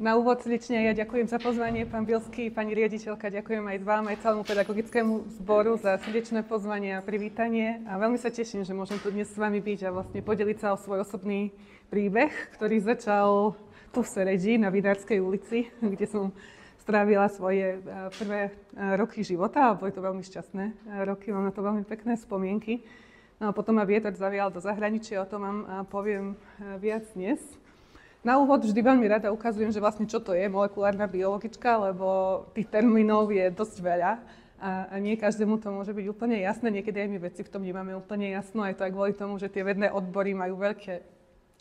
Na úvod srdečne ja ďakujem za pozvanie, pán Bielský, pani riaditeľka, ďakujem aj vám, aj celému pedagogickému zboru za srdečné pozvanie a privítanie. A veľmi sa teším, že môžem tu dnes s vami byť a vlastne podeliť sa o svoj osobný príbeh, ktorý začal tu v Seredi na Vydárskej ulici, kde som strávila svoje prvé roky života a boli to veľmi šťastné roky, mám na to veľmi pekné spomienky. No a potom ma vietor zavial do zahraničia, o tom vám poviem viac dnes. Na úvod vždy veľmi rada ukazujem, že vlastne čo to je molekulárna biologička, lebo tých termínov je dosť veľa a nie každému to môže byť úplne jasné. Niekedy aj my vedci v tom nemáme úplne jasno, aj to aj kvôli tomu, že tie vedné odbory majú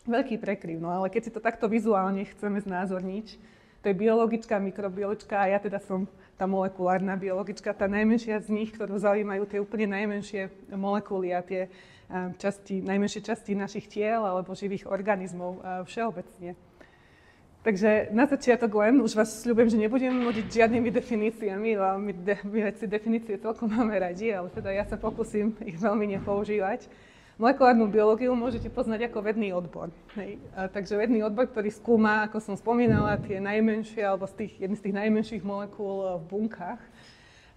veľký prekryv. No ale keď si to takto vizuálne chceme znázorniť, to je biologička, mikrobiologička a ja teda som tá molekulárna biologička, tá najmenšia z nich, ktorú zaujímajú tie úplne najmenšie molekuly a tie najmenšie časti našich tiel alebo živých organizmov všeobecne. Takže na začiatok len, už vás sľubujem, že nebudem nudiť žiadnymi definíciami, lebo my vedci definície celkom máme radi, ale teda ja sa pokúsim ich veľmi nepoužívať. Molekulárnu biológiu môžete poznať ako vedný odbor. Hej. Takže vedný odbor, ktorý skúma, ako som spomínala, tie najmenšie alebo jedny z tých najmenších molekúl v bunkách.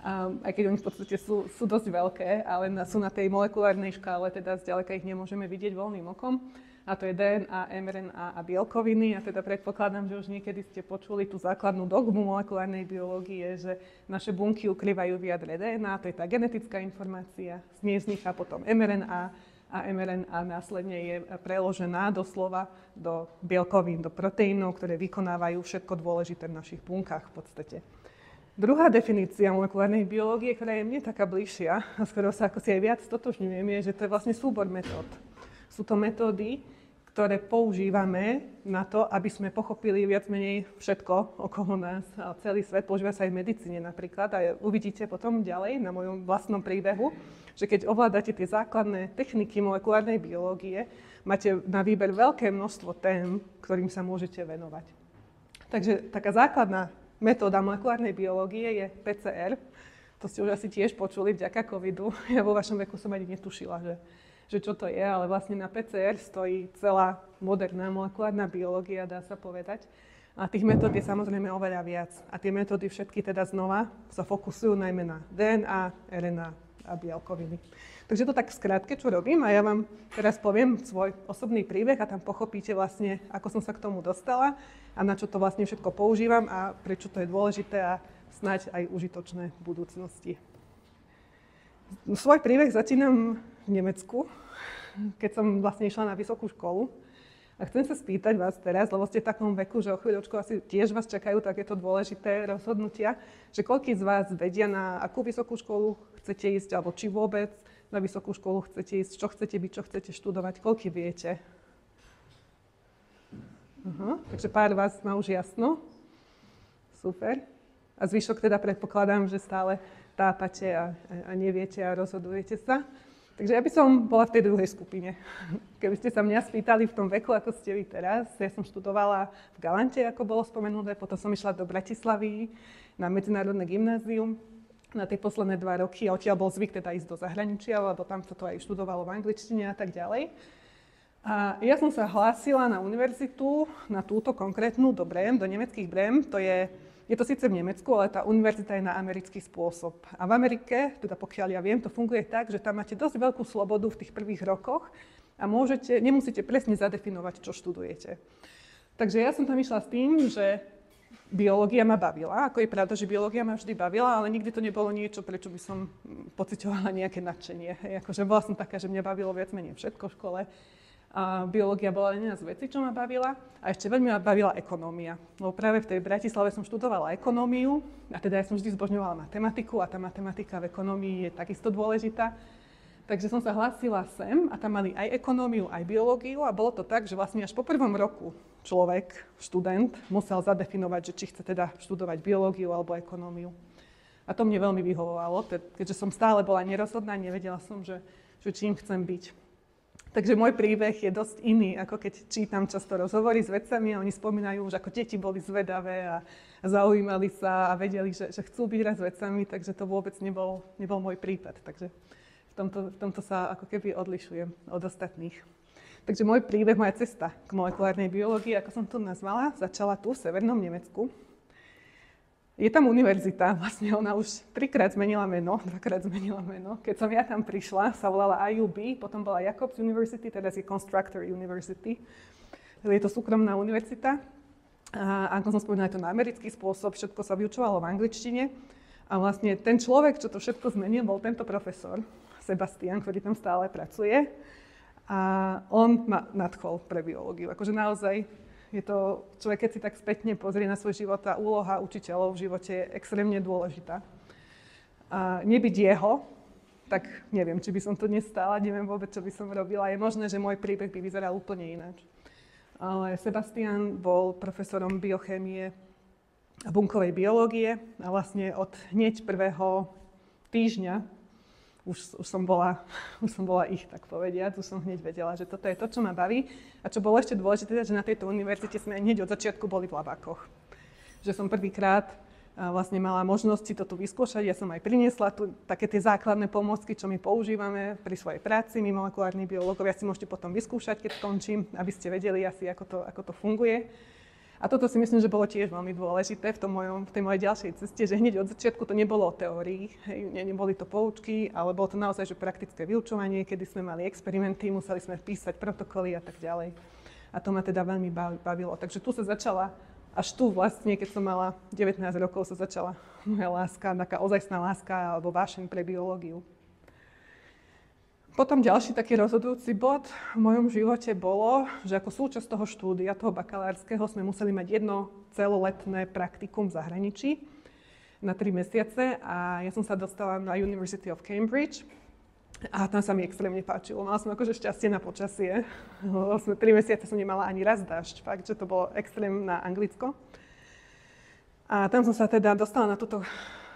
Aj keď oni v podstate sú dosť veľké, ale sú na tej molekulárnej škále, teda zďaleka ich nemôžeme vidieť voľným okom. A to je DNA, mRNA a bielkoviny. A teda predpokladám, že už niekedy ste počuli tú základnú dogmu molekulárnej biológie, že naše bunky ukrývajú v jadre DNA, to je tá genetická informácia, z nej vzniká potom mRNA a mRNA následne je preložená doslova do bielkovín, do proteínov, ktoré vykonávajú všetko dôležité v našich bunkách v podstate. Druhá definícia molekulárnej biológie, ktorá je mne taká bližšia a s ktorou sa ako si aj viac stotožňujem, je, že to je vlastne súbor metód. Sú to metódy, ktoré používame na to, aby sme pochopili viac menej všetko okolo nás a celý svet. Používa sa aj v medicíne napríklad a uvidíte potom ďalej na mojom vlastnom príbehu, že keď ovládate tie základné techniky molekulárnej biológie, máte na výber veľké množstvo tém, ktorým sa môžete venovať. Takže taká základná metóda molekulárnej biológie je PCR. To ste už asi tiež počuli vďaka covidu. Ja vo vašom veku som ani netušila, že čo to je, ale vlastne na PCR stojí celá moderná molekulárna biológia, dá sa povedať. A tých metód je samozrejme oveľa viac. A tie metódy všetky teda znova sa fokusujú najmä na DNA, RNA a bielkoviny. Takže to tak v skratke, čo robím a ja vám teraz poviem svoj osobný príbeh a tam pochopíte vlastne, ako som sa k tomu dostala a na čo to vlastne všetko používam a prečo to je dôležité a snáď aj užitočné v budúcnosti. Svoj príbeh začínam v Nemecku, keď som vlastne išla na vysokú školu. A chcem sa spýtať vás teraz, lebo ste v takom veku, že o chvíľočku asi tiež vás čakajú takéto dôležité rozhodnutia, že koľký z vás vedia, na akú vysokú školu chcete ísť, alebo či vôbec na vysokú školu chcete ísť, čo chcete byť, čo chcete študovať, koľký viete? Takže pár vás má už jasno. Super. A zvyšok teda predpokladám, že stále tápate a neviete a rozhodujete sa. Takže ja by som bola v tej druhej skupine. Keby ste sa mňa spýtali v tom veku, ako ste vy teraz, ja som študovala v Galante, ako bolo spomenuté, potom som išla do Bratislavy na medzinárodné gymnázium na tie posledné 2 roky a odtiaľ bol zvyk teda ísť do zahraničia, lebo tam sa to aj študovalo v angličtine a tak ďalej. A ja som sa hlásila na univerzitu, na túto konkrétnu, do Brém, do nemeckých Brém, je to síce v Nemecku, ale tá univerzita je na americký spôsob. A v Amerike, teda pokiaľ ja viem, to funguje tak, že tam máte dosť veľkú slobodu v tých prvých rokoch a nemusíte presne zadefinovať, čo študujete. Takže ja som tam išla s tým, že biológia ma bavila. Ako je pravda, že biológia ma vždy bavila, ale nikdy to nebolo niečo, prečo by som pociťovala nejaké nadšenie. Akože bola som taká, že mňa bavilo viac menej všetko v škole. A biológia bola jedna z vecí, čo ma bavila. A ešte veľmi ma bavila ekonómia. Lebo práve v tej Bratislave som študovala ekonómiu a teda ja som vždy zbožňovala matematiku a tá matematika v ekonómii je takisto dôležitá. Takže som sa hlásila sem a tam mali aj ekonómiu, aj biológiu a bolo to tak, že vlastne až po prvom roku študent musel zadefinovať, že či chce teda študovať biológiu alebo ekonómiu. A to mne veľmi vyhovovalo, keďže som stále bola nerozhodná, nevedela som, že čím chcem byť. Takže môj príbeh je dosť iný, ako keď čítam často rozhovory s vedcami a oni spomínajú, že ako deti boli zvedavé a zaujímali sa a vedeli, že chcú byť raz vedcami, takže to vôbec nebol môj prípad. Takže v tomto sa ako keby odlišujem od ostatných. Takže môj príbeh, moja cesta k molekulárnej biológii, ako som to nazvala, začala tu v severnom Nemecku. Je tam univerzita, vlastne ona už 3-krát zmenila meno, 2-krát zmenila meno. Keď som ja tam prišla, sa volala IUB, potom bola Jacobs University, teraz je Constructor University. Je to súkromná univerzita. A ako som spomínala, je to na americký spôsob, všetko sa vyučovalo v angličtine. A vlastne ten človek, čo to všetko zmenil, bol tento profesor, Sebastian, ktorý tam stále pracuje. A on ma nadchol pre biológiu. Akože naozaj je to, človek keď si tak spätne pozrie na svoj život, tá úloha učiteľov v živote je extrémne dôležitá. A nebyť jeho, tak neviem, či by som tu dnes stála, neviem vôbec, čo by som robila. Je možné, že môj príbeh by vyzeral úplne ináč. Ale Sebastian bol profesorom biochémie a bunkovej biológie a vlastne od hneď prvého týždňa už som bola ich, tak povediať. Už som hneď vedela, že toto je to, čo ma baví. A čo bolo ešte dôležité, že na tejto univerzite sme hneď od začiatku boli v labákoch. Že som prvýkrát vlastne mala možnosť si to tu vyskúšať. Ja som aj priniesla tu také tie základné pomôcky, čo my používame pri svojej práci. My molekulárni biológovia si môžete potom vyskúšať, keď skončím, aby ste vedeli asi, ako to funguje. A toto si myslím, že bolo tiež veľmi dôležité v tej mojej ďalšej ceste, že hneď od začiatku to nebolo o teórii, neboli to poučky, ale bolo to naozaj že praktické vyučovanie, kedy sme mali experimenty, museli sme písať protokoly a tak ďalej. A to ma teda veľmi bavilo. Takže tu sa začala, až tu vlastne, keď som mala 19 rokov, sa začala moja láska, taká ozajstná láska alebo vášeň pre biológiu. Potom ďalší taký rozhodujúci bod v mojom živote bolo, že ako súčasť toho štúdia, toho bakalárskeho, sme museli mať jedno celoletné praktikum v zahraničí na 3 mesiace a ja som sa dostala na University of Cambridge a tam sa mi extrémne páčilo. Mala som akože šťastie na počasie. 3 mesiace som nemala ani raz dážď, fakt, že to bolo extrém na Anglicko. A tam som sa teda dostala na túto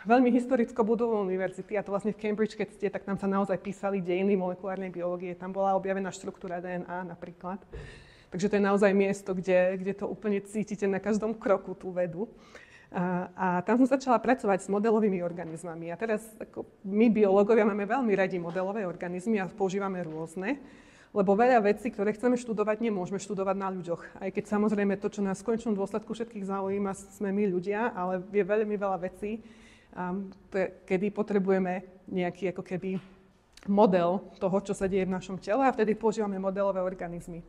veľmi historicko budovú univerzity, a to vlastne v Cambridge, keď ste, tak tam sa naozaj písali dejiny molekulárnej biológie. Tam bola objavená štruktúra DNA napríklad. Takže to je naozaj miesto, kde to úplne cítite na každom kroku tú vedu. A tam som začala pracovať s modelovými organizmami. A teraz ako my biológovia máme veľmi radi modelové organizmy a používame rôzne, lebo veľa vecí, ktoré chceme študovať, nemôžeme študovať na ľuďoch. Aj keď samozrejme to, čo nás v konečnom dôsledku všetkých zaujíma, sme my ľudia, ale je veľmi veľa vecí, kedy potrebujeme nejaký ako keby model toho, čo sa deje v našom tele, a vtedy používame modelové organizmy.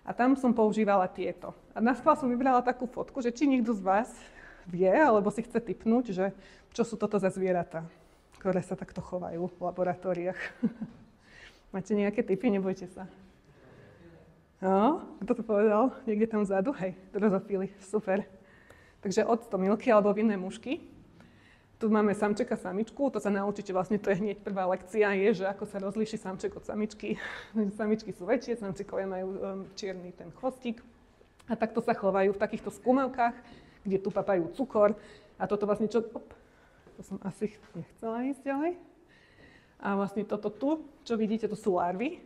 A tam som používala tieto. A naschvál som vybrala takú fotku, že či niekto z vás vie, alebo si chce tipnúť, že čo sú toto za zvieratá, ktoré sa takto chovajú v laboratóriách. Máte nejaké tipy? Nebojte sa. No, kto to povedal? Niekde tam vzadu? Hej, drozofily, super. Takže octomilky alebo vinné mušky. Tu máme samček a samičku, to sa naučíte, vlastne to je hneď prvá lekcia, je, že ako sa rozlíši samček od samičky. Samičky sú väčšie, samčekové majú čierny ten chvostík. A takto sa chovajú v takýchto skúmavkách, kde tu papajú cukor. A toto vlastne čo... to som asi nechcela ísť ďalej. A vlastne toto tu, čo vidíte, to sú larvy.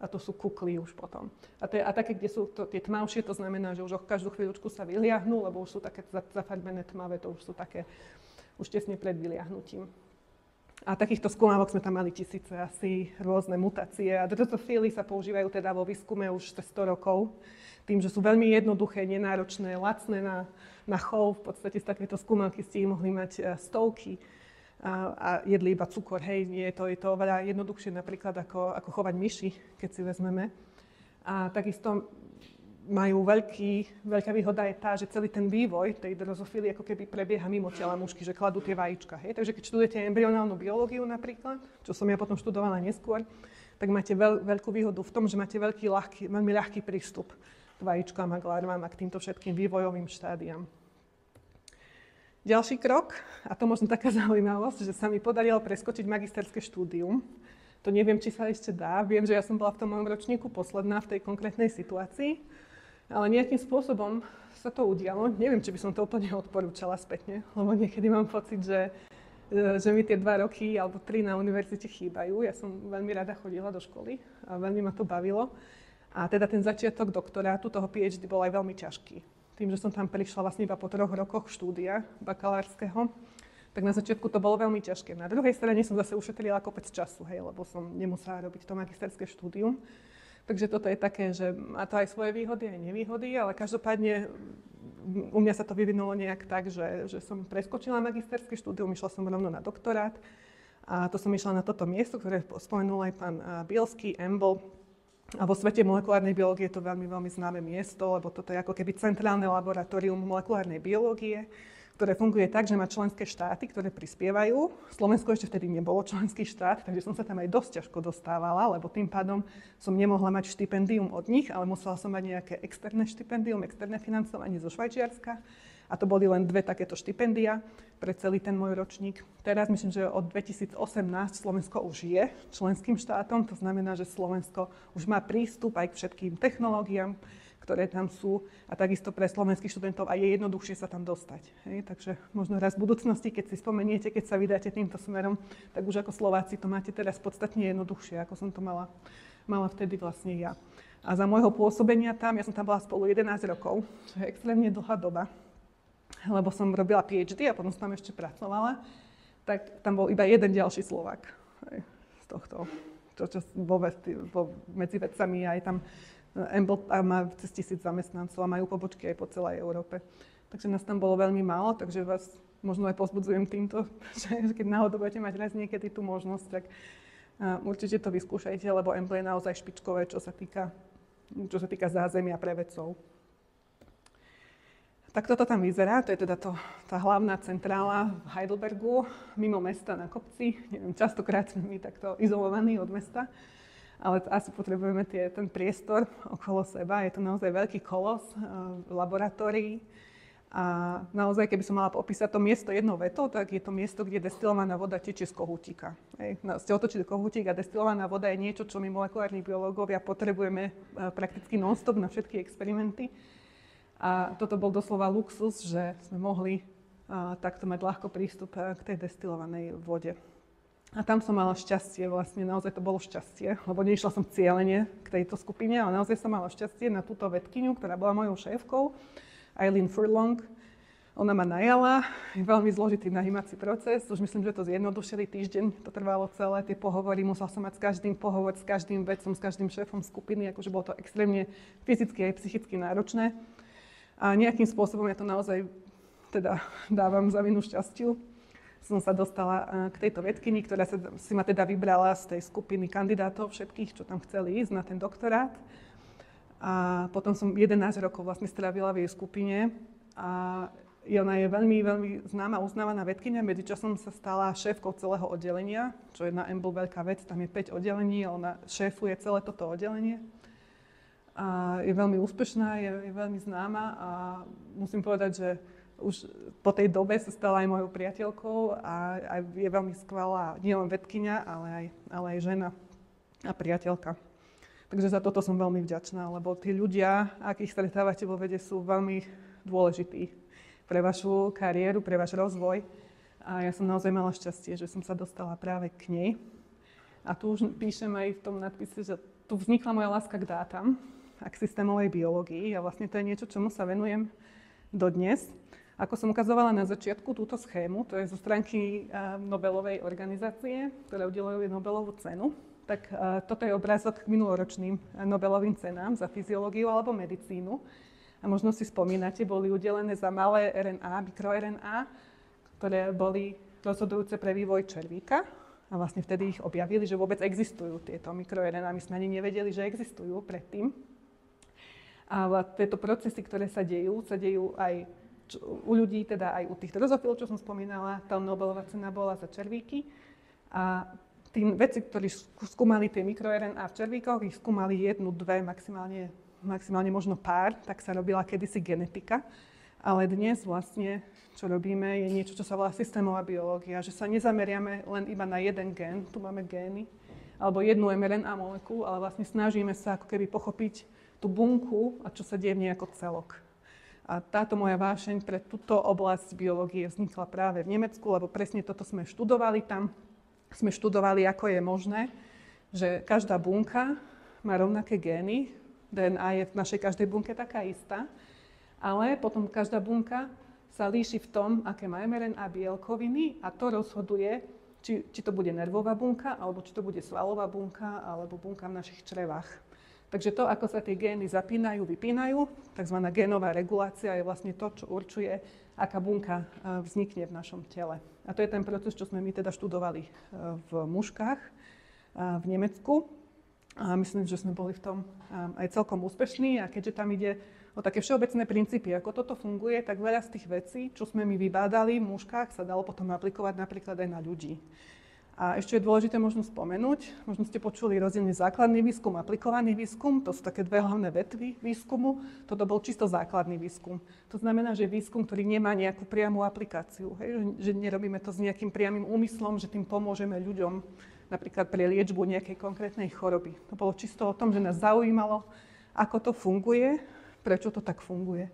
A to sú kukly už potom. A také, kde sú tie tmavšie, to znamená, že už o každú chvíľučku sa vyliahnú, lebo už sú také zafarbené tmavé, to už sú také už tesne pred vyliahnutím. A takýchto skúmavok sme tam mali tisíce, asi rôzne mutácie. A drozofily sa používajú teda vo výskume už 100 rokov, tým, že sú veľmi jednoduché, nenáročné, lacné na chov. V podstate z takéto skúmavky ste ich mohli mať stovky a jedli iba cukor. Hej, je to oveľa jednoduchšie napríklad ako chovať myši, keď si vezmeme. A takisto majú veľká výhoda je tá, že celý ten vývoj tej drozofily ako keby prebieha mimo tela mužky, že kladú tie vajíčka. Hej? Takže keď študujete embryonálnu biológiu napríklad, čo som ja potom študovala neskôr, tak máte veľkú výhodu v tom, že máte veľmi ľahký prístup k vajíčkám a k larvám a k týmto všetkým vývojovým štádiám. Ďalší krok, a to možno taká zaujímavosť, že sa mi podarilo preskočiť magisterské štúdium. To neviem, či sa ešte dá. Viem, že ja som bola v tom mojom ročníku posledná v tej konkrétnej situácii. Ale nejakým spôsobom sa to udialo. Neviem, či by som to úplne odporúčala spätne, lebo niekedy mám pocit, že mi tie 2 roky alebo 3 na univerzite chýbajú. Ja som veľmi rada chodila do školy a veľmi ma to bavilo. A teda ten začiatok doktorátu, toho PhD, bol aj veľmi ťažký. Tým, že som tam prišla vlastne iba po 3 rokoch štúdia bakalárskeho, tak na začiatku to bolo veľmi ťažké. Na druhej strane som zase ušetrila kopec času, hej, lebo som nemusela robiť to magisterské štúdium. Takže toto je také, že má to aj svoje výhody, aj nevýhody, ale každopádne u mňa sa to vyvinulo nejak tak, že som preskočila magisterské štúdium, išla som rovno na doktorát a to som išla na toto miesto, ktoré spomenul aj pán Bielský, EMBL. A vo svete molekulárnej biológie je to veľmi, veľmi známe miesto, lebo toto je ako keby centrálne laboratórium molekulárnej biológie, ktoré funguje tak, že má členské štáty, ktoré prispievajú. Slovensko ešte vtedy nebolo členský štát, takže som sa tam aj dosť ťažko dostávala, lebo tým pádom som nemohla mať štipendium od nich, ale musela som mať nejaké externé štipendium, externé financovanie zo Švajčiarska. A to boli len 2 takéto štipendia pre celý ten môj ročník. Teraz myslím, že od 2018 Slovensko už je členským štátom, to znamená, že Slovensko už má prístup aj k všetkým technológiám, ktoré tam sú a takisto pre slovenských študentov a je jednoduchšie sa tam dostať. Hej? Takže možno raz v budúcnosti, keď si spomeniete, keď sa vydáte týmto smerom, tak už ako Slováci to máte teraz podstatne jednoduchšie, ako som to mala vtedy vlastne ja. A za môjho pôsobenia tam, ja som tam bola spolu 11 rokov, čo je extrémne dlhá doba, lebo som robila PhD a potom som tam ešte pracovala, tak tam bol iba jeden ďalší Slovák. Hej? Z tohto, čo medzi vedcami aj tam EMBL má cez 1000 zamestnancov a majú pobočky aj po celej Európe. Takže nás tam bolo veľmi málo, takže vás možno aj povzbudzujem týmto, že keď náhodou budete mať raz niekedy tú možnosť, tak určite to vyskúšajte, lebo EMBL je naozaj špičkové, čo sa týka zázemia pre vedcov. Tak toto tam vyzerá, to je teda tá hlavná centrála v Heidelbergu, mimo mesta na kopci. Neviem, častokrát sme my takto izolovaní od mesta. Ale asi potrebujeme ten priestor okolo seba. Je to naozaj veľký kolos laboratórií. A naozaj, keby som mala opísať to miesto jednou vetou, tak je to miesto, kde destilovaná voda tečie z kohútika. Ste otočili kohútik a destilovaná voda je niečo, čo my molekulárni biológovia potrebujeme prakticky non-stop na všetky experimenty. A toto bol doslova luxus, že sme mohli takto mať ľahko prístup k tej destilovanej vode. A tam som mala šťastie, vlastne naozaj to bolo šťastie, lebo neišla som cieľene k tejto skupine, ale naozaj som mala šťastie na túto vedkyňu, ktorá bola mojou šéfkou, Eileen Furlong. Ona ma najala, je veľmi zložitý najímací proces, už myslím, že to zjednodušili, týždeň to trvalo celé, tie pohovory, musela som mať s každým pohovor, s každým vedcom, s každým šéfom skupiny, akože bolo to extrémne fyzicky aj psychicky náročné. A nejakým spôsobom ja to naozaj teda dávam za vinu šťastiu. Som sa dostala k tejto vedkyni, ktorá si ma teda vybrala z tej skupiny kandidátov všetkých, čo tam chceli ísť na ten doktorát. A potom som 11 rokov vlastne strávila v jej skupine. A ona je veľmi, veľmi známa, uznávaná vedkyňa. Medzičasom sa stala šéfkou celého oddelenia, čo je na EMBL veľká vec. Tam je 5 oddelení a ona šéfuje celé toto oddelenie. A je veľmi úspešná, je veľmi známa a musím povedať, že už po tej dobe sa stala aj mojou priateľkou a je veľmi skvelá, nielen vedkyňa, ale aj žena a priateľka. Takže za toto som veľmi vďačná, lebo tí ľudia, akých stretávate vo vede, sú veľmi dôležití pre vašu kariéru, pre váš rozvoj. A ja som naozaj mala šťastie, že som sa dostala práve k nej. A tu už píšem aj v tom nadpise, že tu vznikla moja láska k dátam a k systémovej biológii. A vlastne to je niečo, čomu sa venujem dodnes. Ako som ukazovala na začiatku túto schému, to je zo stránky Nobelovej organizácie, ktorá udeľuje Nobelovú cenu, tak toto je obrázok k minuloročným Nobelovým cenám za fyziológiu alebo medicínu. A možno si spomínate, boli udelené za malé RNA, mikroRNA, ktoré boli rozhodujúce pre vývoj červíka. A vlastne vtedy ich objavili, že vôbec existujú tieto mikroRNA. My sme ani nevedeli, že existujú predtým. A tieto procesy, ktoré sa dejú aj u ľudí, teda aj u tých drozofilov, čo som spomínala, tá Nobelová cena bola za červíky. A tí vedci, ktorí skúmali tie mikroRNA v červíkoch, ich skúmali 1, 2, maximálne možno pár, tak sa robila kedysi genetika. Ale dnes vlastne, čo robíme, je niečo, čo sa volá systémová biológia, že sa nezameriame len iba na jeden gén, tu máme gény, alebo jednu mRNA molekulu, ale vlastne snažíme sa ako keby pochopiť tú bunku a čo sa deje v nej ako celok. A táto moja vášeň pre túto oblasť biológie vznikla práve v Nemecku, lebo presne toto sme študovali tam. Sme študovali, ako je možné, že každá bunka má rovnaké gény. DNA je v našej každej bunke taká istá, ale potom každá bunka sa líši v tom, aké má mRNA bielkoviny a to rozhoduje, či to bude nervová bunka, alebo či to bude svalová bunka, alebo bunka v našich črevách. Takže to, ako sa tie gény zapínajú, vypínajú, tzv. Génová regulácia je vlastne to, čo určuje, aká bunka vznikne v našom tele. A to je ten proces, čo sme my teda študovali v mužkách v Nemecku. A myslím, že sme boli v tom aj celkom úspešní. A keďže tam ide o také všeobecné princípy, ako toto funguje, tak veľa z tých vecí, čo sme my vybádali v mužkách, sa dalo potom aplikovať napríklad aj na ľudí. A ešte je dôležité možno spomenúť, možno ste počuli rozdielne základný výskum, aplikovaný výskum, to sú také dve hlavné vetvy výskumu, toto bol čisto základný výskum. To znamená, že výskum, ktorý nemá nejakú priamu aplikáciu, hej? Že nerobíme to s nejakým priamym úmyslom, že tým pomôžeme ľuďom napríklad pre liečbu nejakej konkrétnej choroby. To bolo čisto o tom, že nás zaujímalo, ako to funguje, prečo to tak funguje.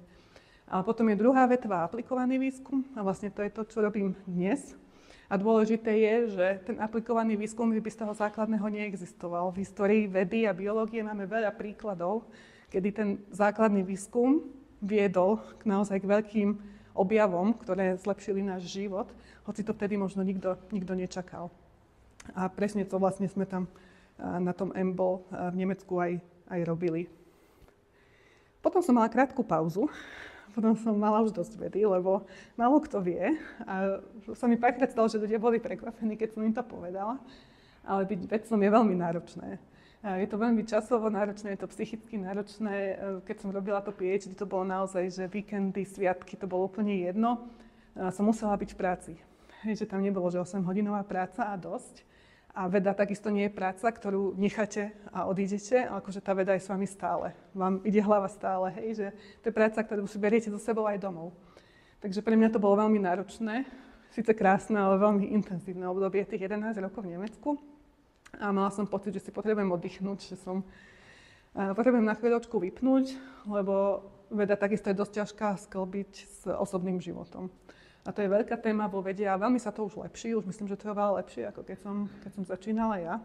Ale potom je druhá vetva aplikovaný výskum a vlastne to je to, čo robím dnes. A dôležité je, že ten aplikovaný výskum by z toho základného neexistoval. V histórii vedy a biológie máme veľa príkladov, kedy ten základný výskum viedol naozaj k veľkým objavom, ktoré zlepšili náš život, hoci to vtedy možno nikto nečakal. A presne to vlastne sme tam na tom EMBL v Nemecku aj robili. Potom som mala krátku pauzu. Potom som mala už dosť vedy, lebo málo kto vie. A sa mi párkrát stalo, že ľudia boli prekvapení, keď som im to povedala. Ale byť vedcom je veľmi náročné. Je to veľmi časovo náročné, je to psychicky náročné. Keď som robila to PhD, to bolo naozaj, že víkendy, sviatky, to bolo úplne jedno. Som musela byť v práci. Že tam nebolo, že 8-hodinová práca a dosť. A veda takisto nie je práca, ktorú necháte a odídete, ale akože tá veda je s vami stále. Vám ide hlava stále, hej, že to je práca, ktorú si beriete so sebou aj domov. Takže pre mňa to bolo veľmi náročné, síce krásne, ale veľmi intenzívne obdobie tých 11 rokov v Nemecku. A mala som pocit, že si potrebujem oddychnúť, že potrebujem na chvíľočku vypnúť, lebo veda takisto je dosť ťažká sklbiť s osobným životom. A to je veľká téma vo vede a veľmi sa to už lepší. Už myslím, že to je veľa lepšie, ako keď som začínala ja.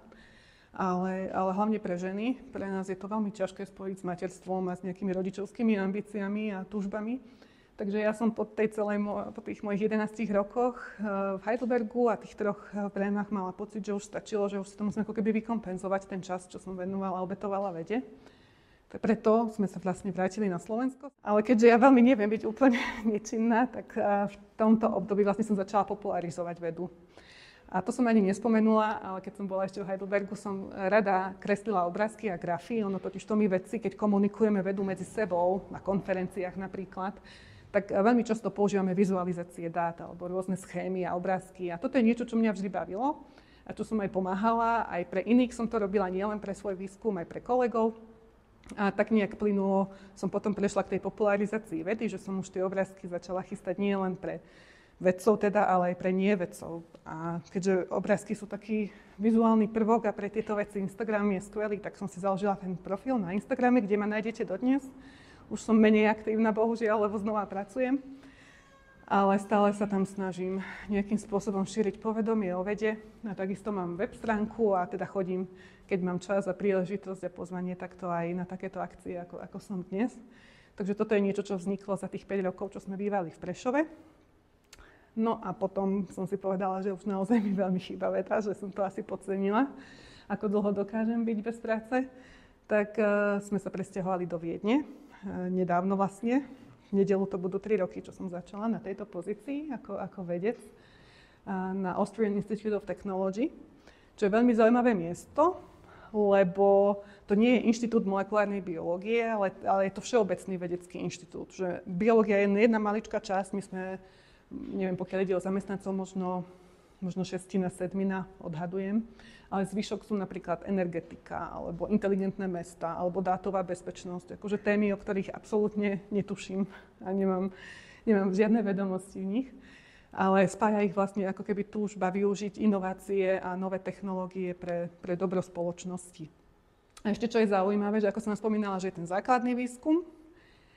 Ale hlavne pre ženy. Pre nás je to veľmi ťažké spojiť s materstvom a s nejakými rodičovskými ambíciami a túžbami. Takže ja som po tých mojich 11 rokoch v Heidelbergu a tých 3 prémach mala pocit, že už stačilo, že už si to musím ako keby vykompenzovať ten čas, čo som venovala a obetovala vede. Preto sme sa vlastne vrátili na Slovensko. Ale keďže ja veľmi neviem byť úplne nečinná, tak v tomto období vlastne som začala popularizovať vedu. A to som ani nespomenula, ale keď som bola ešte v Heidelbergu, som rada kreslila obrázky a grafy. Ono totiž to my vedci, keď komunikujeme vedu medzi sebou, na konferenciách napríklad, tak veľmi často používame vizualizácie dát alebo rôzne schémy a obrázky. A toto je niečo, čo mňa vždy bavilo a čo som aj pomáhala. Aj pre iných som to robila, nielen pre svoj výskum, aj pre kolegov. A tak nejak plynulo som potom prešla k tej popularizácii vedy, že som už tie obrázky začala chystať nie len pre vedcov teda, ale aj pre nie-vedcov. A keďže obrázky sú taký vizuálny prvok a pre tieto veci Instagram je skvelý, tak som si založila ten profil na Instagrame, kde ma nájdete dodnes. Už som menej aktívna, bohužiaľ, lebo znova pracujem. Ale stále sa tam snažím nejakým spôsobom šíriť povedomie o vede. A takisto mám web stránku a teda chodím, keď mám čas a príležitosť a pozvanie, takto aj na takéto akcie, ako som dnes. Takže toto je niečo, čo vzniklo za tých 5 rokov, čo sme bývali v Prešove. No a potom som si povedala, že už naozaj mi veľmi chýba veda, že som to asi podcenila, ako dlho dokážem byť bez práce. Tak sme sa presťahovali do Viedne, nedávno vlastne. V nedeľu to budú 3 roky, čo som začala na tejto pozícii ako vedec na Austrian Institute of Technology, čo je veľmi zaujímavé miesto, lebo to nie je inštitút molekulárnej biológie, ale je to všeobecný vedecký inštitút. Že biológia je jedna maličká časť, my sme, neviem, pokiaľ ide o zamestnancov, možno 6-7 odhadujem, ale zvyšok sú napríklad energetika, alebo inteligentné mesta, alebo dátová bezpečnosť, akože témy, o ktorých absolútne netuším a nemám žiadne vedomosti v nich, ale spája ich vlastne ako keby túžba využiť inovácie a nové technológie pre dobro spoločnosti. A ešte čo je zaujímavé, že ako som spomínala, že je ten základný výskum,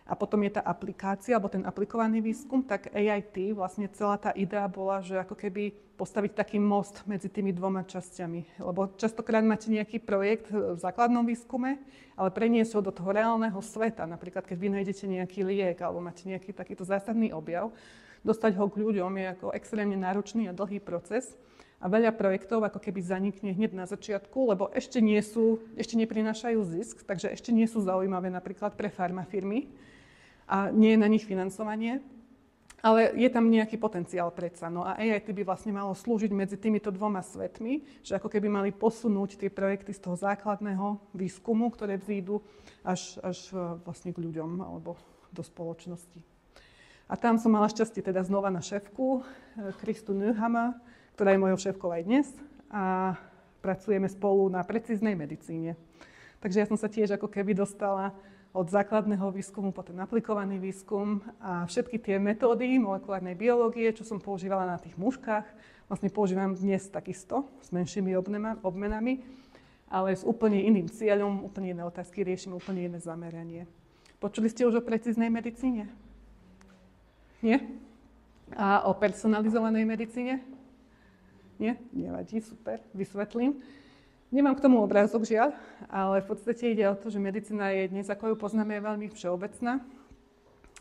a potom je tá aplikácia, alebo ten aplikovaný výskum, tak AIT, vlastne celá tá idea bola, že ako keby postaviť taký most medzi tými dvoma časťami. Lebo častokrát máte nejaký projekt v základnom výskume, ale preniesť ho do toho reálneho sveta. Napríklad, keď vy nájdete nejaký liek, alebo máte nejaký takýto zásadný objav, dostať ho k ľuďom je ako extrémne náročný a dlhý proces. A veľa projektov ako keby zanikne hneď na začiatku, lebo ešte neprinášajú zisk, takže ešte nie sú zaujímavé napríklad pre farmafirmy a nie je na nich financovanie. Ale je tam nejaký potenciál predsa. No a AIT by vlastne malo slúžiť medzi týmito dvoma svetmi, že ako keby mali posunúť tie projekty z toho základného výskumu, ktoré vzídu až vlastne k ľuďom alebo do spoločnosti. A tam som mala šťastie teda znova na šéfku, Christu Neuhammer, ktorá je mojou šéfkou aj dnes a pracujeme spolu na precíznej medicíne. Takže ja som sa tiež ako keby dostala od základného výskumu po ten aplikovaný výskum a všetky tie metódy molekulárnej biológie, čo som používala na tých mužkách, vlastne používam dnes takisto s menšími obmenami, ale s úplne iným cieľom, úplne iné otázky riešim, úplne iné zameranie. Počuli ste už o precíznej medicíne? Nie? A o personalizovanej medicíne? Nie? Nevadí, super, vysvetlím. Nemám k tomu obrázok, žiaľ, ale v podstate ide o to, že medicína je dnes, ako ju poznáme, veľmi všeobecná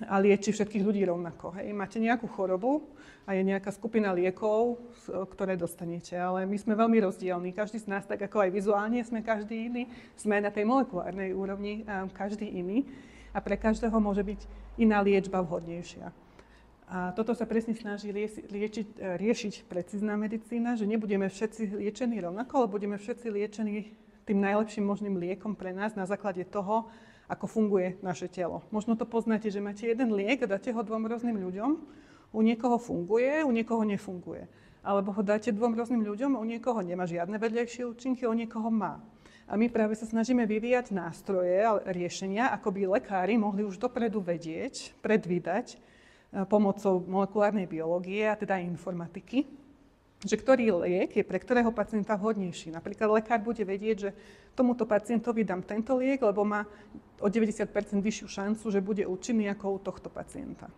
a lieči všetkých ľudí rovnako. Hej. Máte nejakú chorobu a je nejaká skupina liekov, ktoré dostanete, ale my sme veľmi rozdielní. Každý z nás, tak ako aj vizuálne, sme každý iný, sme na tej molekulárnej úrovni každý iný a pre každého môže byť iná liečba vhodnejšia. A toto sa presne snaží riešiť precízna medicína, že nebudeme všetci liečení rovnako, ale budeme všetci liečení tým najlepším možným liekom pre nás na základe toho, ako funguje naše telo. Možno to poznáte, že máte jeden liek a dáte ho dvom rôznym ľuďom, u niekoho funguje, u niekoho nefunguje. Alebo ho dáte dvom rôznym ľuďom, u niekoho nemá žiadne vedľajšie účinky, u niekoho má. A my práve sa snažíme vyvíjať nástroje a riešenia, ako by lekári mohli už dopredu vedieť, predvídať, pomocou molekulárnej biológie a teda informatiky, že ktorý liek je pre ktorého pacienta vhodnejší. Napríklad lekár bude vedieť, že tomuto pacientovi dám tento liek, lebo má o 90% vyššiu šancu, že bude účinný ako u tohto pacienta.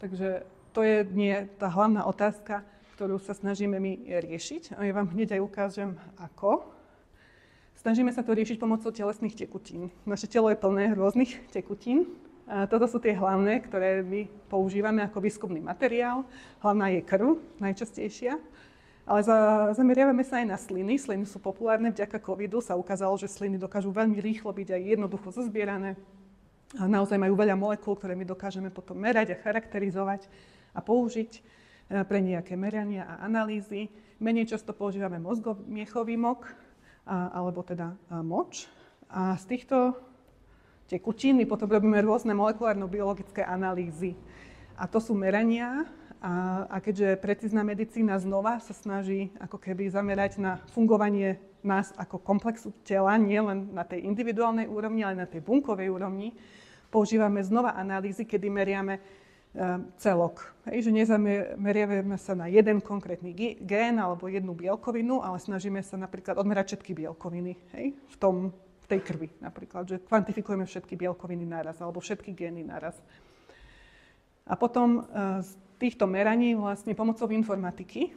Takže to je tá hlavná otázka, ktorú sa snažíme my riešiť. A ja vám hneď aj ukážem, ako. Snažíme sa to riešiť pomocou telesných tekutín. Naše telo je plné rôznych tekutín. A toto sú tie hlavné, ktoré my používame ako výskumný materiál. Hlavná je krv, najčastejšia. Ale zameriavame sa aj na sliny. Sliny sú populárne, vďaka covidu sa ukázalo, že sliny dokážu veľmi rýchlo byť aj jednoducho zozbierané. A naozaj majú veľa molekúl, ktoré my dokážeme potom merať a charakterizovať a použiť pre nejaké merania a analýzy. Menej často používame mozgomiechový mok, alebo teda moč. A z týchto tekutín my potom robíme rôzne molekulárno-biologické analýzy. A to sú merania. A keďže precízna medicína znova sa snaží ako keby zamerať na fungovanie nás ako komplexu tela, nie len na tej individuálnej úrovni, ale na tej bunkovej úrovni, používame znova analýzy, kedy meriame celok. Hej, že nezameriavame sa na jeden konkrétny gén alebo jednu bielkovinu, ale snažíme sa napríklad odmerať všetky bielkoviny, hej, v tej krvi napríklad, že kvantifikujeme všetky bielkoviny naraz alebo všetky gény naraz. A potom z týchto meraní vlastne pomocou informatiky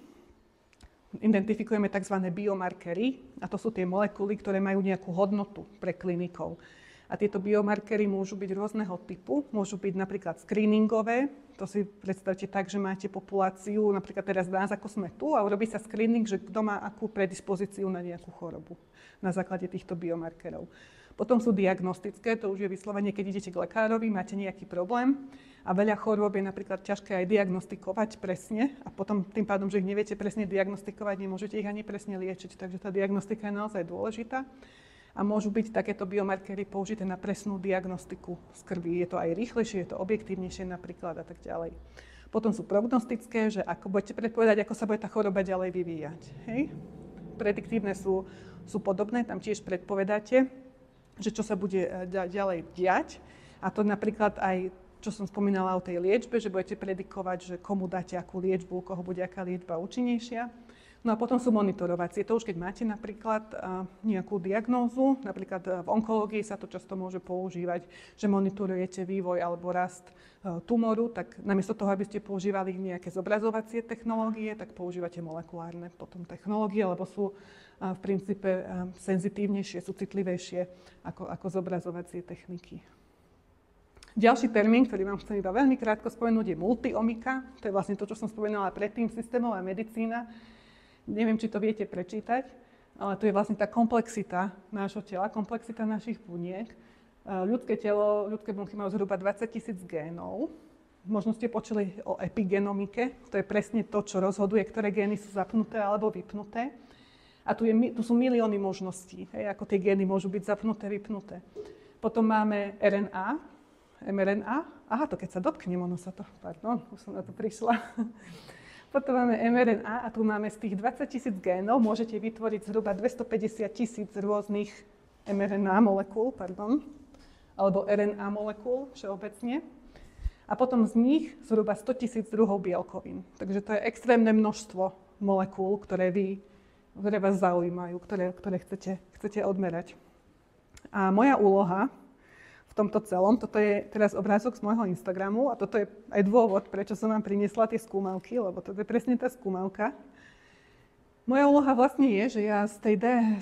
identifikujeme tzv. Biomarkery, a to sú tie molekuly, ktoré majú nejakú hodnotu pre klinikov. A tieto biomarkery môžu byť rôzneho typu, môžu byť napríklad screeningové, to si predstavte tak, že máte populáciu, napríklad teraz nás, ako sme tu, a urobí sa screening, že kto má akú predispozíciu na nejakú chorobu na základe týchto biomarkerov. Potom sú diagnostické, to už je vyslovene, keď idete k lekárovi, máte nejaký problém a veľa chorôb je napríklad ťažké aj diagnostikovať presne a potom tým pádom, že ich neviete presne diagnostikovať, nemôžete ich ani presne liečiť, takže tá diagnostika je naozaj dôležitá. A môžu byť takéto biomarkery použité na presnú diagnostiku z krvi. Je to aj rýchlejšie, je to objektívnejšie napríklad a tak ďalej. Potom sú prognostické, že ako budete predpovedať, ako sa bude tá choroba ďalej vyvíjať. Hej? Prediktívne sú podobné, tam tiež predpovedáte, že čo sa bude ďalej diať. A to napríklad aj, čo som spomínala o tej liečbe, že budete predikovať, že komu dáte akú liečbu, u koho bude aká liečba účinnejšia. No a potom sú monitorovacie. To už keď máte napríklad nejakú diagnózu, napríklad v onkológii sa to často môže používať, že monitorujete vývoj alebo rast tumoru, tak namiesto toho, aby ste používali nejaké zobrazovacie technológie, tak používate molekulárne potom technológie, lebo sú v princípe senzitívnejšie, sú citlivejšie ako zobrazovacie techniky. Ďalší termín, ktorý vám chcem iba veľmi krátko spomenúť, je multiomika. To je vlastne to, čo som spomínala predtým, systémová medicína. Neviem, či to viete prečítať, ale to je vlastne tá komplexita nášho tela, komplexita našich buniek. Ľudské bunky majú zhruba 20 000 génov. Možno ste počuli o epigenomike, to je presne to, čo rozhoduje, ktoré gény sú zapnuté alebo vypnuté. A tu sú milióny možností, ako tie gény môžu byť zapnuté, vypnuté. Potom máme RNA, mRNA. Aha, to keď sa dotknem, pardon, už som na to prišla. Potom máme mRNA a tu máme z tých 20 000 génov, môžete vytvoriť zhruba 250 000 rôznych mRNA molekúl, alebo RNA molekúl všeobecne. A potom z nich zhruba 100 000 druhov bielkovín. Takže to je extrémne množstvo molekúl, ktoré vás zaujímajú, ktoré chcete odmerať. A moja úloha v tomto celom, toto je teraz obrázok z môjho Instagramu a toto je aj dôvod, prečo som vám priniesla tie skúmavky, lebo toto je presne tá skúmavka. Moja úloha vlastne je, že ja z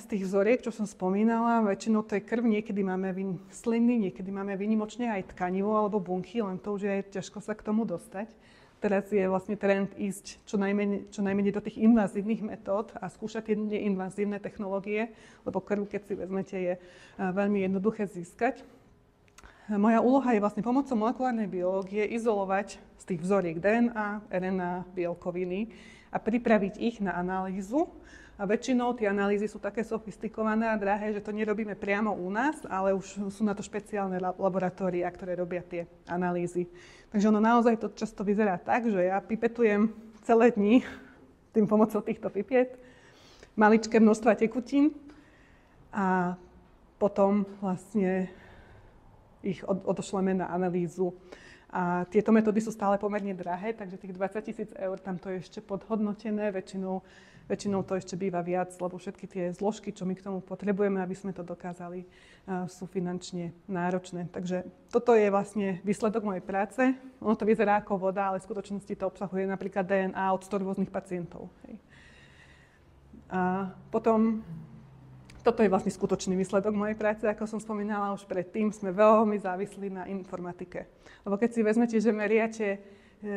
tých vzoriek, čo som spomínala, väčšinou to je krv, niekedy máme sliny, niekedy máme výnimočne aj tkanivo alebo bunky, len to už je ťažko sa k tomu dostať. Teraz je vlastne trend ísť čo najmenej do tých invazívnych metód a skúšať tie neinvazívne technológie, lebo krv, keď si vezmete, je veľmi jednoduché získať. Moja úloha je vlastne pomocou molekulárnej biológie izolovať z tých vzoriek DNA, RNA, bielkoviny, a pripraviť ich na analýzu. A väčšinou tie analýzy sú také sofistikované a drahé, že to nerobíme priamo u nás, ale už sú na to špeciálne laboratória, ktoré robia tie analýzy. Takže ono naozaj to často vyzerá tak, že ja pipetujem celé dni tým pomocou týchto pipiet maličké množstva tekutín a potom vlastne ich odošleme na analýzu. A tieto metódy sú stále pomerne drahé, takže tých 20 000 eur, tam to je ešte podhodnotené. Väčšinou to ešte býva viac, lebo všetky tie zložky, čo my k tomu potrebujeme, aby sme to dokázali, sú finančne náročné. Takže toto je vlastne výsledok mojej práce. Ono to vyzerá ako voda, ale v skutočnosti to obsahuje napríklad DNA od 100 rôznych pacientov. Hej. A potom toto je vlastne skutočný výsledok mojej práce. Ako som spomínala už predtým, sme veľmi závislí na informatike. Lebo keď si vezmete, že meriate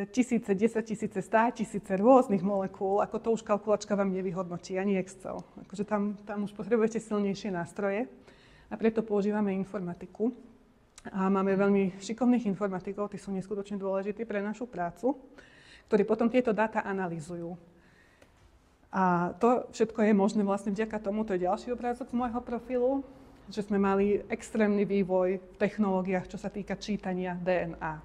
tisíce, 10 000, 100 000 rôznych molekúl, ako to už kalkulačka vám nevyhodnotí, ani Excel. Akože tam už potrebujete silnejšie nástroje a preto používame informatiku. A máme veľmi šikovných informatikov, tí sú neskutočne dôležití pre našu prácu, ktorí potom tieto dáta analyzujú. A to všetko je možné vlastne vďaka tomu, to je ďalší obrázok z môjho profilu, že sme mali extrémny vývoj v technológiách, čo sa týka čítania DNA.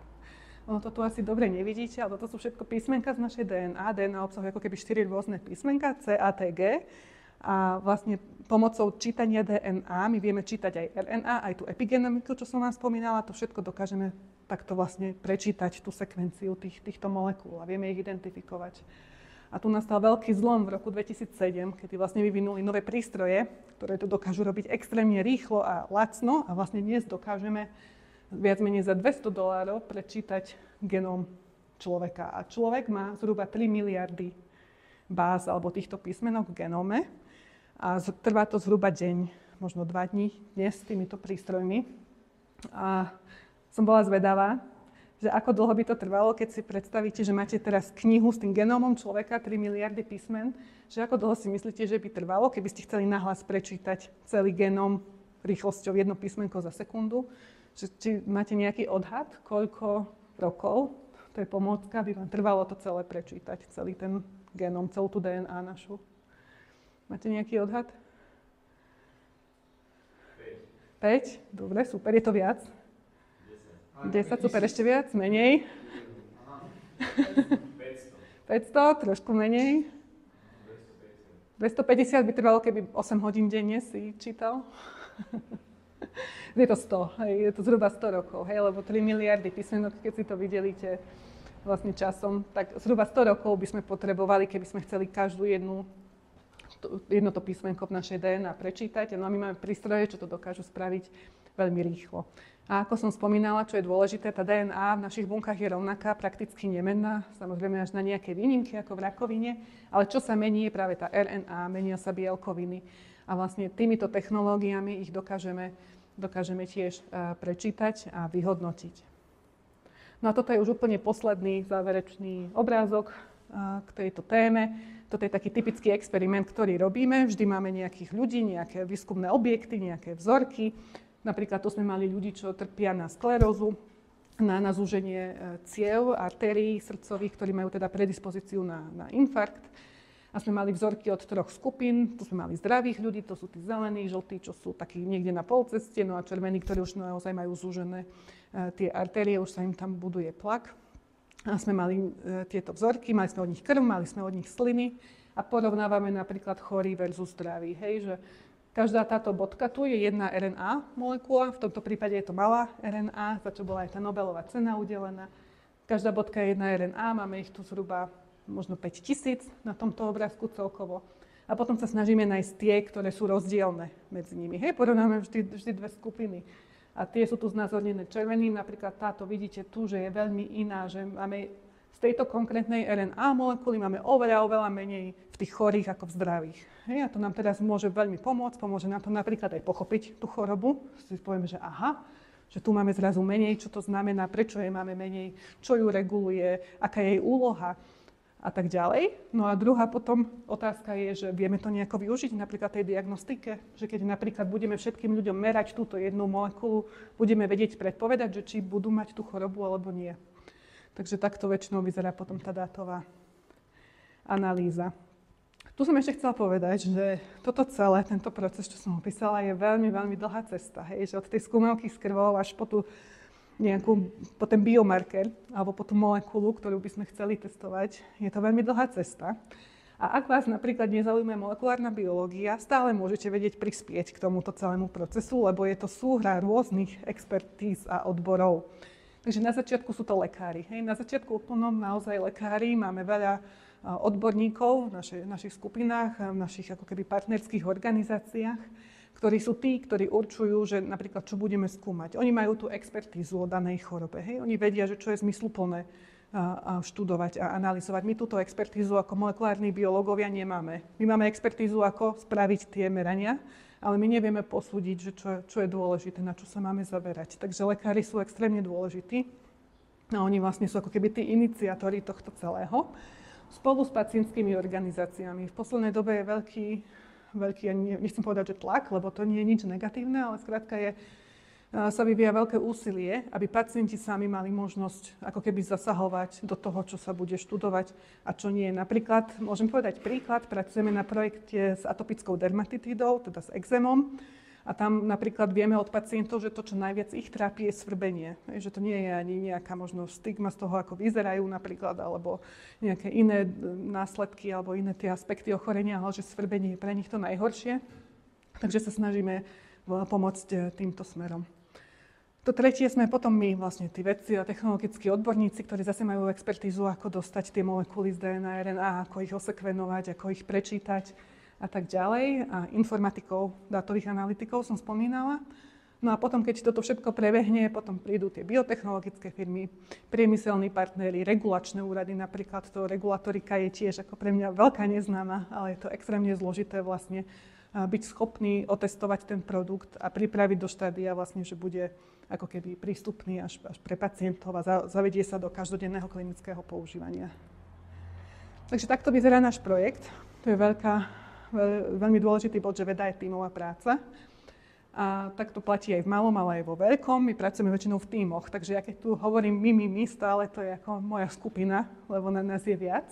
Ono to tu asi dobre nevidíte, ale toto sú všetko písmenka z našej DNA. DNA obsahuje ako keby 4 rôzne písmenka, C, A, T, G. A vlastne pomocou čítania DNA my vieme čítať aj RNA, aj tú epigenomiku, čo som vám spomínala. To všetko dokážeme takto vlastne prečítať tú sekvenciu týchto molekúl a vieme ich identifikovať. A tu nastal veľký zlom v roku 2007, kedy vlastne vyvinuli nové prístroje, ktoré to dokážu robiť extrémne rýchlo a lacno a vlastne dnes dokážeme viac menej za $200 prečítať genóm človeka. A človek má zhruba 3 miliardy báz alebo týchto písmenok v genóme a trvá to zhruba deň, možno 2 dní dnes s týmito prístrojmi. A som bola zvedavá, že ako dlho by to trvalo, keď si predstavíte, že máte teraz knihu s tým genómom človeka, 3 miliardy písmen, že ako dlho si myslíte, že by trvalo, keby ste chceli nahlas prečítať celý genóm rýchlosťou 1 písmenko za sekundu. Či máte nejaký odhad, koľko rokov, to je pomôcka, by vám trvalo to celé prečítať, celý ten genóm, celú tú DNA našu. Máte nejaký odhad? 5. Dobre, super, je to viac? 10, super, ešte viac, menej. 500, trošku menej. 250 by trvalo, keby 8 hodín denne si čítal. Je to 100, hej, je to zhruba 100 rokov, hej, lebo 3 miliardy písmenok, keď si to vydelíte vlastne časom, tak zhruba 100 rokov by sme potrebovali, keby sme chceli každú jedno to písmenko v našej DNA prečítať. No a my máme prístroje, čo to dokážu spraviť veľmi rýchlo. A ako som spomínala, čo je dôležité, tá DNA v našich bunkách je rovnaká, prakticky nemenná, samozrejme až na nejaké výnimky ako v rakovine, ale čo sa mení je práve tá RNA, menia sa bielkoviny a vlastne týmito technológiami ich dokážeme tiež prečítať a vyhodnotiť. No a toto je už úplne posledný záverečný obrázok k tejto téme. Toto je taký typický experiment, ktorý robíme. Vždy máme nejakých ľudí, nejaké výskumné objekty, nejaké vzorky. Napríklad tu sme mali ľudí, čo trpia na sklerózu, na zúženie ciev, artérií srdcových, ktorí majú teda predispozíciu na infarkt. A sme mali vzorky od 3 skupín. Tu sme mali zdravých ľudí, to sú tí zelení, žltí, čo sú takí niekde na polceste, no a červení, ktorí už naozaj majú zúžené tie artérie, už sa im tam buduje tlak. A sme mali tieto vzorky, mali sme od nich krv, mali sme od nich sliny a porovnávame napríklad chorí versus zdraví. Hej, že každá táto bodka tu je jedna RNA molekula, v tomto prípade je to malá RNA, za čo bola aj tá Nobelová cena udelená. Každá bodka je jedna RNA, máme ich tu zhruba možno 5000 na tomto obrázku celkovo. A potom sa snažíme nájsť tie, ktoré sú rozdielne medzi nimi. Hej, porovnáme vždy dve skupiny. A tie sú tu znázornené červeným. Napríklad táto vidíte tu, že je veľmi iná, že máme z tejto konkrétnej RNA molekuly máme oveľa menej v tých chorých ako v zdravých. Hej, a to nám teraz môže veľmi pomôcť. Pomôže nám to napríklad aj pochopiť tú chorobu. Si povieme, že aha, že tu máme zrazu menej, čo to znamená, prečo jej máme menej, čo ju reguluje, aká je jej úloha a tak ďalej. No a druhá potom otázka je, že vieme to nejako využiť napríklad tej diagnostike, že keď napríklad budeme všetkým ľuďom merať túto jednu molekulu, budeme vedieť predpovedať, že či budú mať tú chorobu alebo nie. Takže takto väčšinou vyzerá potom tá dátová analýza. Tu som ešte chcela povedať, že toto celé, tento proces, čo som opísala, je veľmi dlhá cesta. Hej? Že od tej skúmavky s krvou až po ten biomarker alebo po tú molekulu, ktorú by sme chceli testovať, je to veľmi dlhá cesta. A ak vás napríklad nezaujíma molekulárna biológia, stále môžete vedieť prispieť k tomuto celému procesu, lebo je to súhra rôznych expertíz a odborov. Takže na začiatku sú to lekári. Hej? Na začiatku úplnom naozaj lekári, máme veľa odborníkov v našich skupinách, v našich ako keby partnerských organizáciách, ktorí sú tí, ktorí určujú, že napríklad čo budeme skúmať. Oni majú tú expertízu o danej chorobe. Hej? Oni vedia, že čo je zmysluplné študovať a analyzovať. My túto expertízu ako molekulárni biológovia nemáme. My máme expertízu, ako spraviť tie merania, ale my nevieme posúdiť, že čo je dôležité, na čo sa máme zaberať. Takže lekári sú extrémne dôležití a oni vlastne sú ako keby tí iniciátori tohto celého spolu s pacientskými organizáciami. V poslednej dobe je veľký, ja nechcem povedať, že tlak, lebo to nie je nič negatívne, ale skrátka sa vyvíja veľké úsilie, aby pacienti sami mali možnosť ako keby zasahovať do toho, čo sa bude študovať a čo nie. Napríklad, môžem povedať príklad, pracujeme na projekte s atopickou dermatitidou, teda s ekzémom, a tam napríklad vieme od pacientov, že to, čo najviac ich trápi, je svrbenie. Že to nie je ani nejaká možno stigma z toho, ako vyzerajú napríklad, alebo nejaké iné následky, alebo iné tie aspekty ochorenia, ale že svrbenie je pre nich to najhoršie. Takže sa snažíme pomôcť týmto smerom. To tretie sme potom my, vlastne tí vedci a technologickí odborníci, ktorí zase majú expertízu, ako dostať tie molekuly z DNA, RNA, ako ich osekvenovať, ako ich prečítať a tak ďalej. A informatikov, dátových analytikov som spomínala. No a potom, keď toto všetko prebehne, potom prídu tie biotechnologické firmy, priemyselní partneri, regulačné úrady, napríklad to regulatorika je tiež ako pre mňa veľká neznáma, ale je to extrémne zložité vlastne byť schopný otestovať ten produkt a pripraviť do štádia vlastne, že bude ako keby prístupný až pre pacientov a zavedie sa do každodenného klinického používania. Takže takto vyzerá náš projekt. To je veľmi dôležitý bod, že veda je tímová práca. A tak to platí aj v malom, ale aj vo veľkom. My pracujeme väčšinou v tímoch, takže ja keď tu hovorím my, stále to je ako moja skupina, lebo na nás je viac.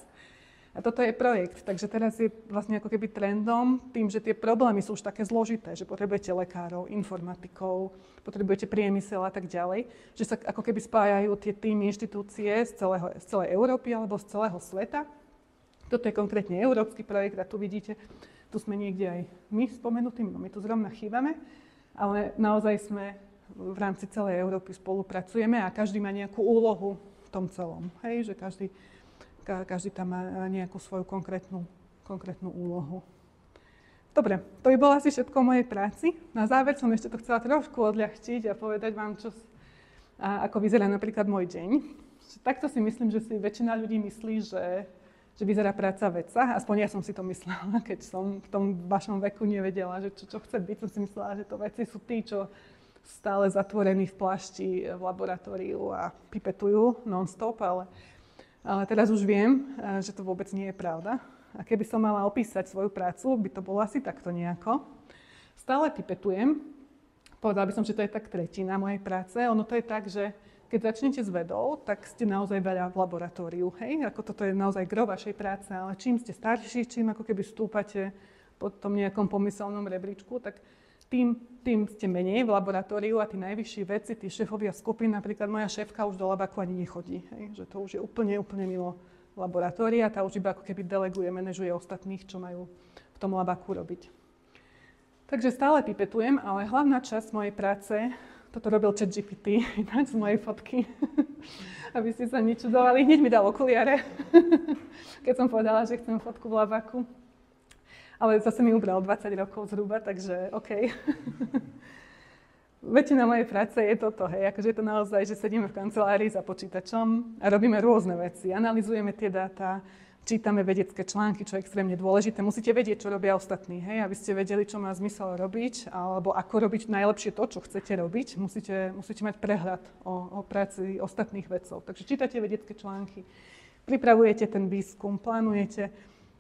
A toto je projekt, takže teraz je vlastne ako keby trendom tým, že tie problémy sú už také zložité, že potrebujete lekárov, informatikov, potrebujete priemysel a tak ďalej, že sa ako keby spájajú tie týmy inštitúcie z celej Európy alebo z celého sveta. Toto je konkrétne európsky projekt a tu vidíte, tu sme niekde aj my spomenutí, no my tu zrovna chýbame, ale naozaj sme v rámci celej Európy spolupracujeme a každý má nejakú úlohu v tom celom. Hej, že každý tam má nejakú svoju konkrétnu úlohu. Dobre, to by bolo asi všetko o mojej práci. Na záver som ešte to chcela trošku odľahčiť a povedať vám, ako vyzerá napríklad môj deň. Takto si myslím, že si väčšina ľudí myslí, že vyzerá práca vedca. Aspoň ja som si to myslela, keď som v tom vašom veku nevedela, že čo chce byť. Som si myslela, že to vedci sú tí, čo stále zatvorení v plášti v laboratóriu a pipetujú non-stop, ale Ale teraz už viem, že to vôbec nie je pravda. A keby som mala opísať svoju prácu, by to bolo asi takto nejako. Stále pipetujem. Povedala by som, že to je tak tretina mojej práce. Ono to je tak, že keď začnete s vedou, tak ste naozaj veľa v laboratóriu. Hej? Ako toto je naozaj gro vašej práce, ale čím ste starší, čím ako keby stúpate po tom nejakom pomyselnom rebríčku, tak tým ste menej v laboratóriu a tí najvyšší vedci, tí šéfovia skupín, napríklad moja šéfka už do labaku ani nechodí. Hej? Že to už je úplne mimo laboratória, tá už iba ako keby deleguje, manažuje ostatných, čo majú v tom labaku robiť. Takže stále pipetujem, ale hlavná časť mojej práce, toto robil ChatGPT, ináč z mojej fotky, aby ste sa nečudovali, hneď mi dal okuliare, keď som povedala, že chcem fotku v labaku. Ale zase mi ubral 20 rokov zhruba, takže OK. Väčšina mojej práce je toto, hej, akože je to naozaj, že sedíme v kancelárii za počítačom a robíme rôzne veci. Analyzujeme tie dáta, čítame vedecké články, čo je extrémne dôležité. Musíte vedieť, čo robia ostatní, hej, aby ste vedeli, čo má zmysel robiť, alebo ako robiť najlepšie to, čo chcete robiť. Musíte mať prehľad o práci ostatných vedcov. Takže čítate vedecké články, pripravujete ten výskum, plánujete.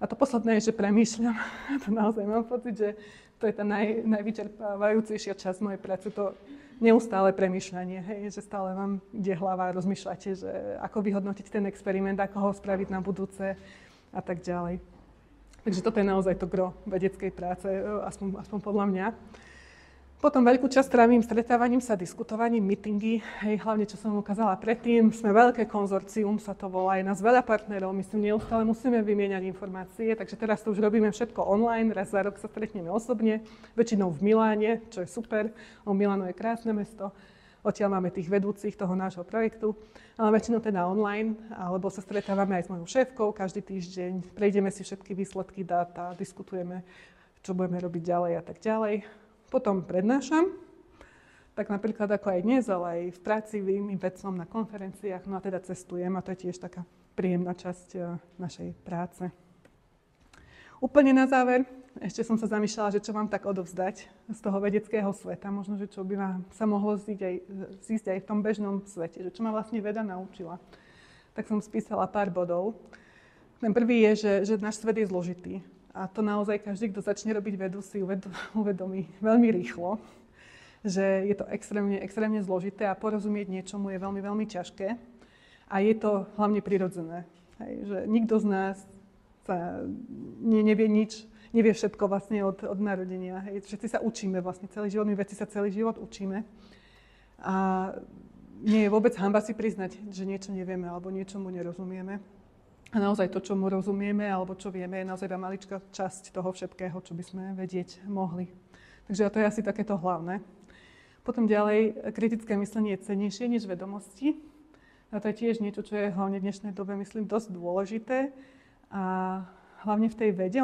A to posledné je, že premýšľam. To naozaj mám pocit, že to je tá najvyčerpávajúcejšia časť mojej práce, to neustále premýšľanie, hej, že stále vám ide hlava a rozmýšľate, že ako vyhodnotiť ten experiment, ako ho spraviť na budúce a tak ďalej. Takže toto je naozaj to gro vedeckej práce, aspoň podľa mňa. Potom veľkú časť trávim stretávaním sa, diskutovaním, meetingy, hej, hlavne čo som ukázala predtým. Sme veľké konzorcium, sa to volá, je nás veľa partnerov, my si neustále musíme vymieňať informácie, takže teraz to už robíme všetko online, raz za rok sa stretneme osobne, väčšinou v Miláne, čo je super, Milano je krásne mesto, odtiaľ máme tých vedúcich toho nášho projektu, ale väčšinou teda online, alebo sa stretávame aj s mojou šéfkou každý týždeň, prejdeme si všetky výsledky dáta, diskutujeme, čo budeme robiť ďalej a tak ďalej. Potom prednášam, tak napríklad ako aj dnes, ale aj v práci iným vedcom na konferenciách, no a teda cestujem a to je tiež taká príjemná časť našej práce. Úplne na záver, ešte som sa zamýšľala, že čo mám tak odovzdať z toho vedeckého sveta, možno, že čo by vám sa mohlo zísť aj v tom bežnom svete, že čo ma vlastne veda naučila. Tak som spísala pár bodov. Ten prvý je, že náš svet je zložitý. A to naozaj každý, kto začne robiť vedu, si uvedomí veľmi rýchlo, že je to extrémne zložité a porozumieť niečomu je veľmi, veľmi ťažké. A je to hlavne prirodzené. Hej, že nikto z nás sa nevie nič, nevie všetko vlastne od narodenia. Hej. Všetci sa učíme vlastne celý život, my veci sa celý život učíme. A nie je vôbec hanba si priznať, že niečo nevieme alebo niečomu nerozumieme. A naozaj to, čo mu rozumieme, alebo čo vieme, je naozaj maličká časť toho všetkého, čo by sme vedieť mohli. Takže to je asi takéto hlavné. Potom ďalej, kritické myslenie je cennejšie než vedomosti. A to je tiež niečo, čo je hlavne v dnešnej dobe, myslím, dosť dôležité. A hlavne v tej vede,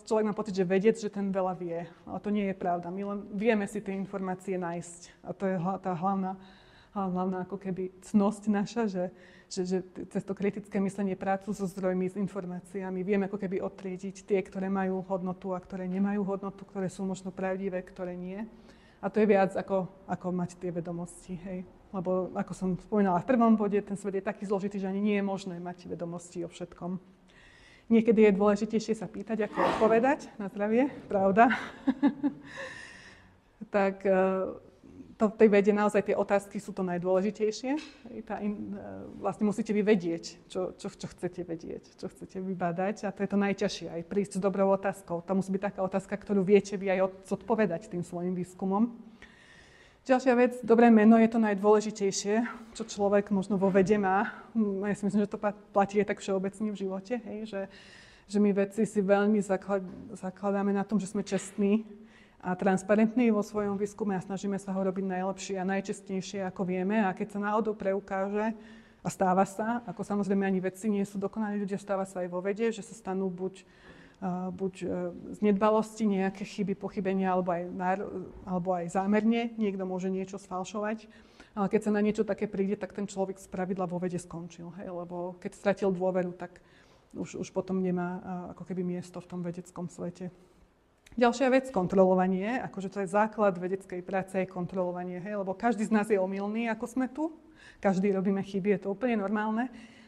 človek má pocit, že vedec, že ten veľa vie. Ale to nie je pravda. My len vieme si tie informácie nájsť. A to je tá hlavná ako keby cnosť naša, že cez to kritické myslenie prácu so zdrojmi, s informáciami vieme ako keby odtriediť tie, ktoré majú hodnotu a ktoré nemajú hodnotu, ktoré sú možno pravdivé, ktoré nie. A to je viac ako mať tie vedomosti, hej. Lebo ako som spomínala v prvom bode, ten svet je taký zložitý, že ani nie je možné mať vedomosti o všetkom. Niekedy je dôležitejšie sa pýtať, ako odpovedať na zdravie, pravda. Tak to v tej vede naozaj tie otázky sú to najdôležitejšie. Vlastne musíte vy vedieť, čo chcete vedieť, čo chcete vybadať a to je to najťažšie, aj prísť s dobrou otázkou. To musí byť taká otázka, ktorú viete vy aj zodpovedať tým svojim výskumom. Ďalšia vec, dobré meno je to najdôležitejšie, čo človek možno vo vede má. Ja si myslím, že to platí aj tak všeobecne v živote, hej? Že my vedci si veľmi zakladáme na tom, že sme čestní a transparentní vo svojom výskume a snažíme sa ho robiť najlepšie a najčestnejšie, ako vieme. A keď sa náhodou preukáže, a stáva sa, ako samozrejme ani vedci nie sú dokonalí ľudia, stáva sa aj vo vede, že sa stanú buď z nedbalosti nejaké chyby, pochybenia, alebo aj zámerne. Niekto môže niečo sfalšovať. Ale keď sa na niečo také príde, tak ten človek spravidla vo vede skončil. Hej? Lebo keď stratil dôveru, tak už potom nemá ako keby miesto v tom vedeckom svete. Ďalšia vec, kontrolovanie, akože to je základ vedeckej práce, je kontrolovanie, hej, lebo každý z nás je omylný, ako sme tu, každý robíme chyby, je to úplne normálne,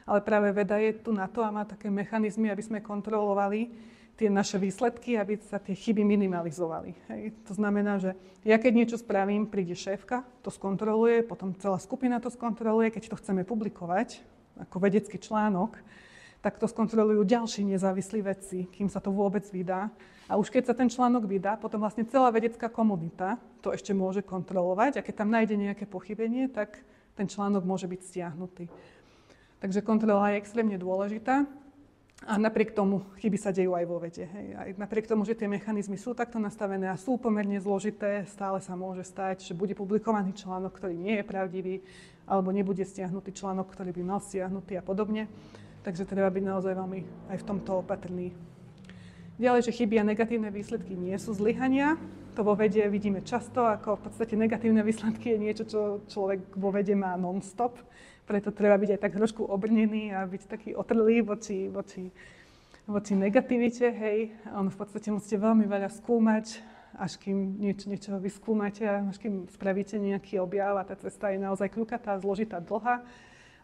ale práve veda je tu na to a má také mechanizmy, aby sme kontrolovali tie naše výsledky, aby sa tie chyby minimalizovali. Hej. To znamená, že ja keď niečo spravím, príde šéfka, to skontroluje, potom celá skupina to skontroluje, keď to chceme publikovať ako vedecký článok, tak to skontrolujú ďalší nezávislí vedci, kým sa to vôbec vydá. A už keď sa ten článok vydá, potom vlastne celá vedecká komunita to ešte môže kontrolovať a keď tam nájde nejaké pochybenie, tak ten článok môže byť stiahnutý. Takže kontrola je extrémne dôležitá. A napriek tomu chyby sa dejú aj vo vede. Hej. Aj napriek tomu, že tie mechanizmy sú takto nastavené a sú pomerne zložité, stále sa môže stať, že bude publikovaný článok, ktorý nie je pravdivý, alebo nebude stiahnutý článok, ktorý by mal stiahnutý a podobne. Takže treba byť naozaj veľmi aj v tomto opatrný. Ďalej, že chyby a negatívne výsledky nie sú zlyhania. To vo vede vidíme často, ako v podstate negatívne výsledky je niečo, čo človek vo vede má non-stop. Preto treba byť aj tak trošku obrnený a byť taký otrlý voči negativite. Hej. V podstate musíte veľmi veľa skúmať, až kým niečo vyskúmate, až kým spravíte nejaký objav a tá cesta je naozaj kľukatá, zložitá, dlhá.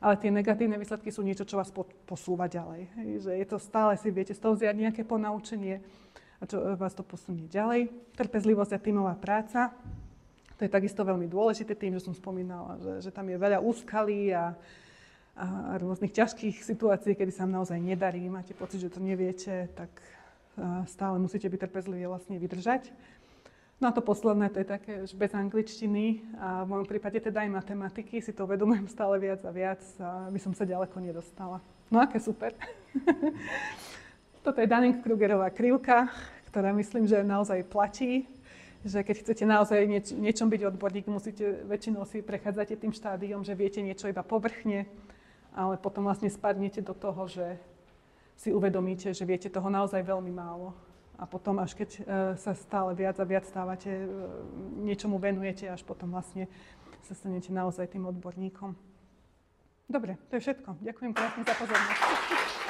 Ale tie negatívne výsledky sú niečo, čo vás posúva ďalej. Hej. Že je to stále, si viete z toho vziať nejaké ponaučenie a čo vás to posunie ďalej. Trpezlivosť a tímová práca. To je takisto veľmi dôležité tým, že som spomínala, že tam je veľa úskalí a rôznych ťažkých situácií, kedy sa vám naozaj nedarí, máte pocit, že to neviete, tak stále musíte byť trpezliví vlastne vydržať. No a to posledné, to je také, že bez angličtiny a v mojom prípade teda aj matematiky si to uvedomujem stále viac a viac, aby som sa ďaleko nedostala. No aké super. Toto je Dunning-Krugerová krivka, ktorá myslím, že naozaj platí. Že keď chcete naozaj niečom byť odborník, musíte väčšinou si prechádzate tým štádiom, že viete niečo iba povrchne, ale potom vlastne spadnete do toho, že si uvedomíte, že viete toho naozaj veľmi málo. A potom až keď sa stále viac a viac stávate, niečomu venujete, až potom vlastne sa stanete naozaj tým odborníkom. Dobre, to je všetko. Ďakujem krásne za pozornosť.